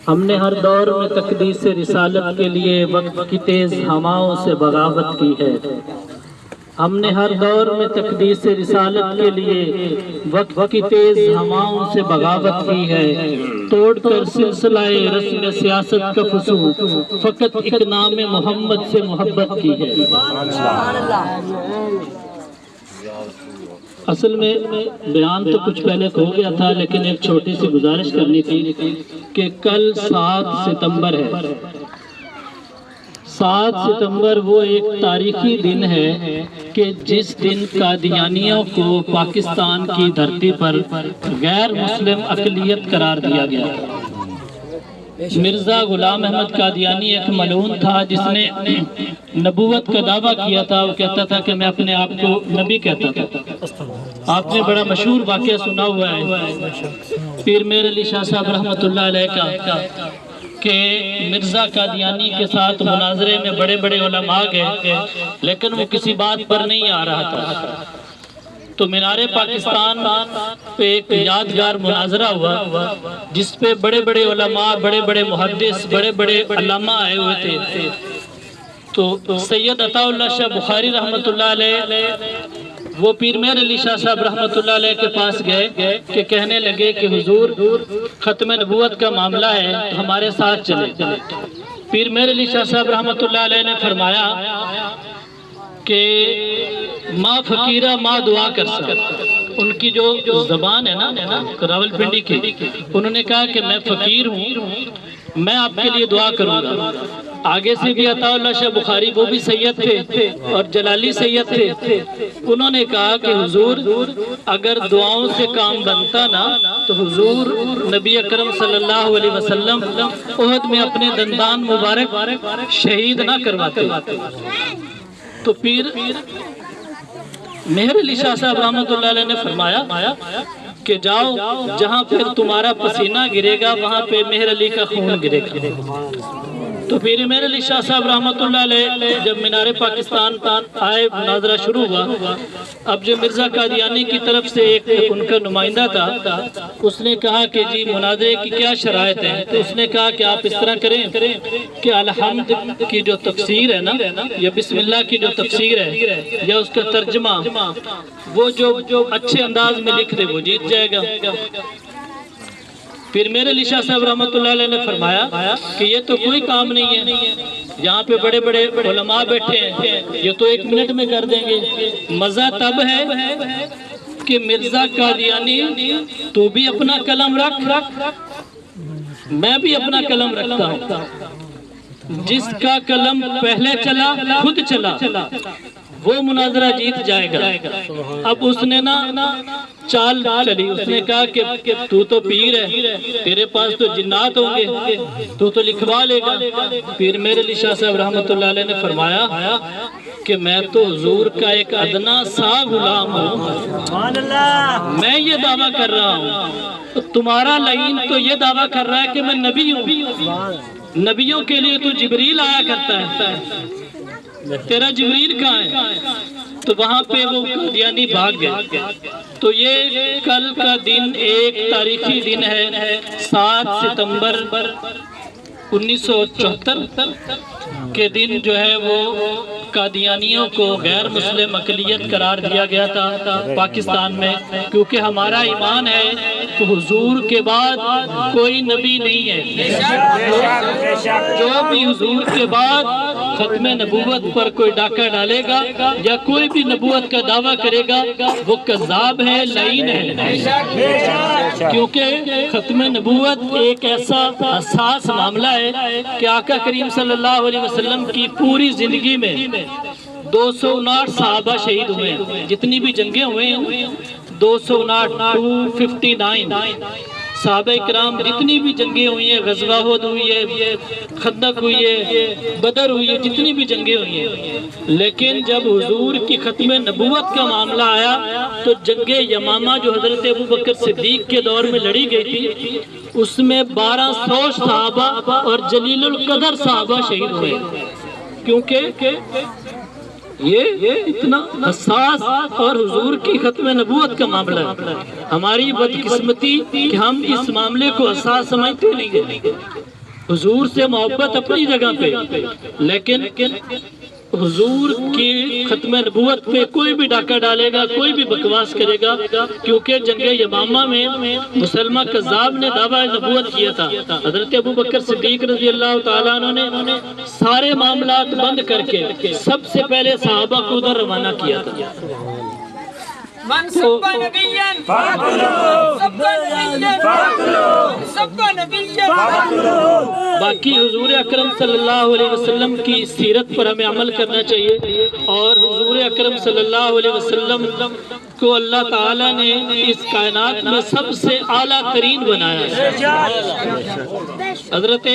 ہم نے ہر دور میں تقدیس رسالت کے لیے وقت کی تیز ہواؤں سے بغاوت کی ہے۔ ہم نے ہر دور میں تقدیس رسالت کے لیے وقت کی تیز ہواؤں سے بغاوت کی ہے۔ توڑ کر سلسلہ رسم سیاست کا فسوں، فقط ایک نام محمد سے محبت کی ہے۔ اصل میں بیان تو کچھ پہلے ہو گیا تھا، لیکن ایک چھوٹی سی گزارش کرنی تھی کہ کل 7 ستمبر ہے۔ 7 ستمبر وہ ایک تاریخی دن ہے کہ جس دن قادیانیوں کو پاکستان کی دھرتی پر غیر مسلم اقلیت قرار دیا گیا۔ مرزا غلام احمد قادیانی ایک ملعون تھا جس نے نبوت کا دعویٰ کیا تھا۔ وہ کہتا تھا کہ میں اپنے آپ کو نبی کہتا تھا۔ آپ نے بڑا مشہور واقعہ سنا ہوا ہے پیر میر علی شاہ صاحب رحمۃ اللہ علیہ کا، کہ مرزا قادیانی کے ساتھ مناظرے میں بڑے بڑے علماء گئے، لیکن وہ کسی بات پر نہیں آ رہا تھا۔ تو مینار پاکستان پہ ایک یادگار مناظرہ ہوا جس پہ بڑے بڑے علماء، بڑے بڑے محدث، بڑے بڑے علامہ آئے ہوئے تھے۔ تو سید عطا اللہ شاہ بخاری رحمۃ اللہ علیہ وہ پیر میر علی شاہ صاحب رحمۃ اللہ علیہ کے پاس گئے کہ کہنے لگے کہ حضور ختم نبوت کا معاملہ ہے تو ہمارے ساتھ چلے۔ پیر میر علی شاہ صاحب رحمۃ اللہ علیہ نے فرمایا کہ ماں فقیرہ ماں دعا کر سکتا۔ ان کی جو زبان ہے نا راول پنڈی کی، انہوں نے کہا کہ میں فقیر ہوں، میں آپ کے لیے دعا کروں گا۔ آگے سے بھی عطا اللہ شاہ بخاری وہ بھی سید تھے اور جلالی سید تھے، انہوں نے کہا کہ حضور اگر دعاؤں سے کام بنتا نا تو حضور نبی اکرم صلی اللہ علیہ وسلم احد میں اپنے دندان مبارک شہید نہ کرواتے۔ تو پیر مہر علی شاہ صاحب رحمۃ اللہ علیہ نے فرمایا کہ جاؤ جہاں پہ تمہارا پسینہ گرے گا وہاں پہ مہر علی کا خون گرے گا۔ تو پیر مہر علی شاہ صاحب رحمۃ اللہ علیہ جب مینار پاکستان آئے، مناظرہ شروع ہوا، اب جو مرزا قادیانی کی طرف سے ایک ان کا نمائندہ تھا، اس نے کہا کہ جی مناظرے کی کیا شرائط ہیں؟ تو اس نے کہا کہ آپ اس طرح کریں کہ الحمد کی جو تفسیر ہے نا یا بسم اللہ کی جو تفسیر ہے یا اس کا ترجمہ وہ جو اچھے انداز میں لکھ دے وہ جیت جائے گا۔ پھر میرے علی شاہ صاحب رحمۃ اللہ علیہ نے فرمایا کہ یہ تو کوئی کام نہیں ہے، یہاں پہ بڑے بڑے علماء بیٹھے ہیں، یہ تو 1 منٹ میں کر دیں گے۔ مزہ تب ہے کہ مرزا قادیانی تو بھی اپنا قلم رکھ، میں بھی اپنا قلم رکھتا ہوں۔ جس کا قلم پہلے چلا خود چلا وہ مناظرہ جیت جائے گا۔ اب اس نے نا چال چلی، اس نے کہا کہ تو پیر ہے، تیرے پاس تو جنات ہوں گے، تو لکھوا لے گا۔ پیر میر علی شاہ صاحب رحمۃ اللہ علیہ نے فرمایا کہ میں تو حضور کا ایک ادنا سا غلام ہوں، میں یہ دعویٰ کر رہا ہوں، تمہارا لعین تو یہ دعویٰ کر رہا ہے کہ میں نبی ہوں۔ نبیوں کے لیے تو جبریل آیا کرتا ہے، تیرا جبریل کہاں ہے؟ تو وہاں پہ وہ قادیانی بھاگ گئے۔ تو یہ کل کا دن ایک تاریخی دن ہے، 7 ستمبر 1974 کے دن جو ہے وہ قادیانیوں کو غیر مسلم اقلیت قرار دیا گیا تھا پاکستان میں، کیونکہ ہمارا ایمان ہے کہ حضور کے بعد کوئی نبی نہیں ہے۔ جو بھی حضور کے بعد ختم نبوت پر کوئی ڈاکہ ڈالے گا یا کوئی بھی نبوت کا دعویٰ کرے گا وہ کذاب ہے، لعین ہے، کیونکہ ختم نبوت ایک ایسا حساس معاملہ ہے کہ آقا کریم صلی اللہ علیہ وسلم کی پوری زندگی میں 259 صحابہ شہید ہوئے ہیں، جتنی بھی جنگیں ہوئے ہیں 259 صحابہ اکرام جتنی بھی جنگیں ہوئی ہیں، غزوہ احد ہوئی ہے، خندق ہوئی ہے، بدر ہوئی ہے، جتنی بھی جنگیں ہوئی ہیں، لیکن جب حضور کی ختم نبوت کا معاملہ آیا تو جنگ یمامہ جو حضرت ابوبکر صدیق کے دور میں لڑی گئی تھی اس میں 1200 صحابہ اور جلیل القدر صحابہ شہید ہوئے، کیونکہ یہ اتنا حساس اور حضور کی ختم نبوت کا معاملہ ہے. ہماری بدقسمتی کہ ہم اس معاملے کو حساس سمجھتے نہیں ہیں. حضور سے محبت اپنی جگہ پہ، لیکن حضور کی ختم نبوت پہ کوئی بھی ڈاکہ ڈالے گا، کوئی بھی بکواس کرے گا، کیونکہ جنگ یمامہ میں مسلمہ کذاب نے دعویٰ نبوت کیا تھا. حضرت ابو بکر صدیق رضی اللہ تعالیٰ عنہ نے سارے معاملات بند کر کے سب سے پہلے صحابہ کو ادھر روانہ کیا تھا. من سب نبیًا باقی حضور اکرم صلی اللہ علیہ وسلم کی سیرت پر ہمیں عمل کرنا چاہیے، اور حضور اکرم صلی اللہ علیہ وسلم کو اللہ تعالیٰ نے اس کائنات میں سب سے اعلیٰ ترین بنایا ہے. حضرت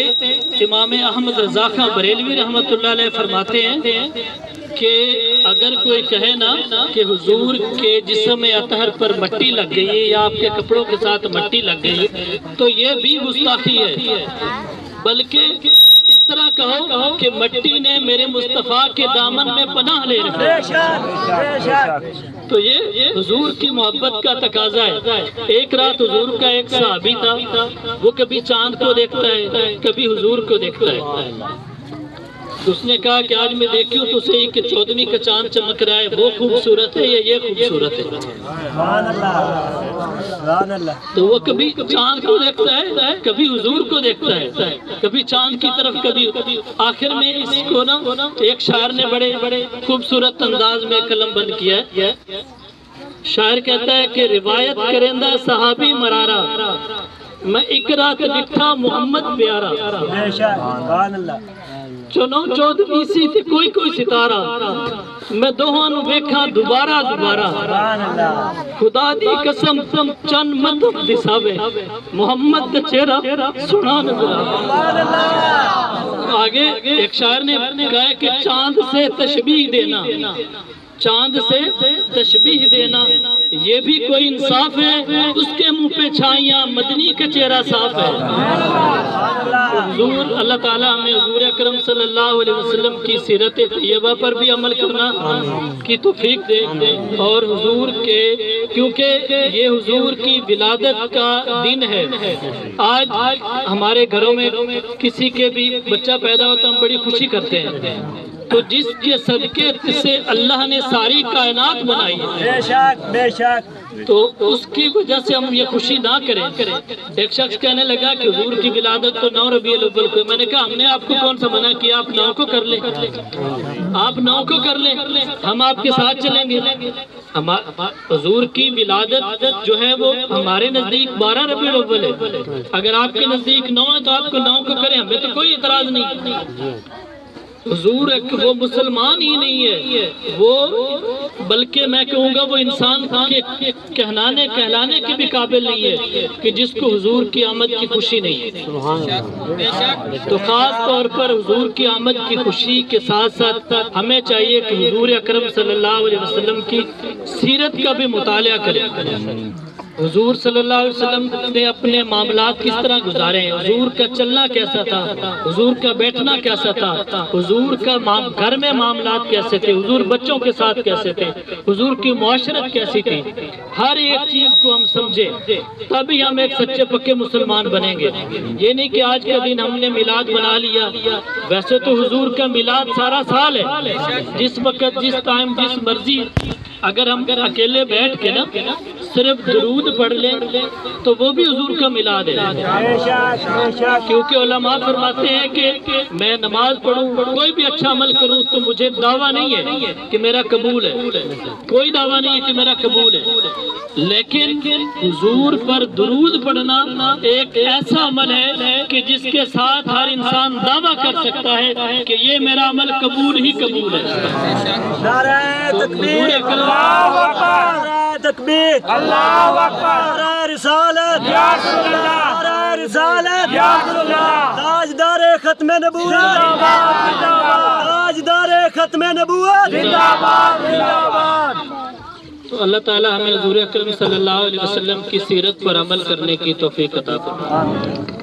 امام احمد رضا خان بریلوی رحمۃ اللہ علیہ فرماتے ہیں کہ اگر کوئی کہے نا کہ حضور کے جسم اطہر پر مٹی لگ گئی یا آپ کے کپڑوں کے ساتھ مٹی لگ گئی تو یہ بھی گستاخی ہے، بلکہ اس طرح کہو کہ مٹی نے میرے مصطفیٰ کے دامن میں پناہ لے رکھا. تو یہ حضور کی محبت کا تقاضا ہے. ایک رات حضور کا ایک صحابی تھا، وہ کبھی چاند کو دیکھتا ہے، کبھی حضور کو دیکھتا ہے. اس نے کہا کہ آج میں دیکھوں تو صحیح کہ 14ویں کا چاند چمک رہا ہے، وہ خوبصورت ہے یا یہ خوبصورت ہے؟ تو وہ کبھی چاند کو دیکھتا ہے، کبھی حضور کو دیکھتا ہے، کبھی چاند کی طرف، کبھی. آخر میں اس کو نا ایک شاعر نے بڑے خوبصورت انداز میں قلم بند کیا ہے. شاعر کہتا ہے کہ روایت کرندہ صحابی مرارا، میں ایک رات لکھا محمد پیارا. چنو 14ویں سی تے کوئی ستارہ، میں دوہاں نو ویکھاں دوبارہ. خدا دی قسم چند مت دساوے، محمد دا چہرہ سنا نظر آوے. آگے ایک شاعر نے کہا ہے کہ چاند سے تشبیہ دینا، چاند سے تشبیہ دینا یہ بھی کوئی انصاف ہے، اس کے منہ پہ چھائیاں مدنی کا چہرہ صاف ہے. حضور اللہ تعالیٰ ہمیں حضور اکرم صلی اللہ علیہ وسلم کی سیرت طیبہ پر بھی عمل کرنا کی توفیق دے، اور حضور کے، کیونکہ یہ حضور کی ولادت کا دن ہے. آج ہمارے گھروں میں کسی کے بھی بچہ پیدا ہوتا ہم بڑی خوشی کرتے ہیں، تو جس کے صدقے سے اللہ نے ساری کائنات بنائی ہے، بے شک تو اس کی وجہ سے ہم یہ خوشی نہ کریں. ایک شخص کہنے لگا کہ حضور کی ولادت تو 9 ربیع الاول کو. میں نے کہا ہم نے آپ کو کون سا منع کیا، آپ 9 کو کر لیں، آپ 9 کو کر لیں، ہم آپ کے ساتھ چلیں گے. حضور کی ولادت جو ہے وہ ہمارے نزدیک 12 ربیع الاول ہے، اگر آپ کے نزدیک 9 ہے تو آپ کو 9 کو کریں، ہمیں تو کوئی اعتراض نہیں. حضور وہ مسلمان ہی نہیں ہے، وہ بلکہ میں کہوں گا وہ انسان کے کہلانے کے بھی قابل نہیں ہے کہ جس کو حضور کی آمد کی خوشی نہیں ہے. تو خاص طور پر حضور کی آمد کی خوشی کے ساتھ ساتھ ہمیں چاہیے کہ حضور اکرم صلی اللہ علیہ وسلم کی سیرت کا بھی مطالعہ کریں. حضور صلی اللہ علیہ وسلم نے اپنے معاملات کس طرح گزارے ہیں، حضور کا چلنا کیسا تھا، حضور کا بیٹھنا کیسا تھا، حضور کا گھر میں معاملات کیسے تھے، حضور بچوں کے ساتھ کیسے تھے، حضور کی معاشرت کیسی تھی. ہر ایک چیز کو ہم سمجھیں تبھی ہم ایک سچے پکے مسلمان بنیں گے. یہ نہیں کہ آج کا دن ہم نے میلاد بنا لیا، ویسے تو حضور کا میلاد سارا سال ہے، جس وقت جس ٹائم جس مرضی. اگر ہم اکیلے بیٹھ کے نا صرف درود پڑھ لیں تو وہ بھی حضور کا میلاد ہے. کیونکہ علماء فرماتے ہیں کہ میں نماز پڑھوں، کوئی بھی اچھا عمل کروں تو مجھے دعویٰ نہیں ہے کہ میرا قبول ہے، کوئی دعویٰ نہیں ہے کہ میرا قبول ہے، لیکن حضور پر درود پڑھنا ایک ایسا عمل ہے کہ جس کے ساتھ ہر انسان دعویٰ کر سکتا ہے کہ یہ میرا عمل قبول ہی قبول ہے. اللہ اکبر، تکبیر، اللہ اکبر، رسالت، یا رسول اللہ، رسالت، یا رسول اللہ، تاجدار ختم نبوت، تاجدار ختم نبوت، زندہ باد، زندہ باد. تو اللہ تعالی ہمیں حضور اکرم صلی اللہ علیہ وسلم کی سیرت پر عمل کرنے کی توفیق عطا فرمائے.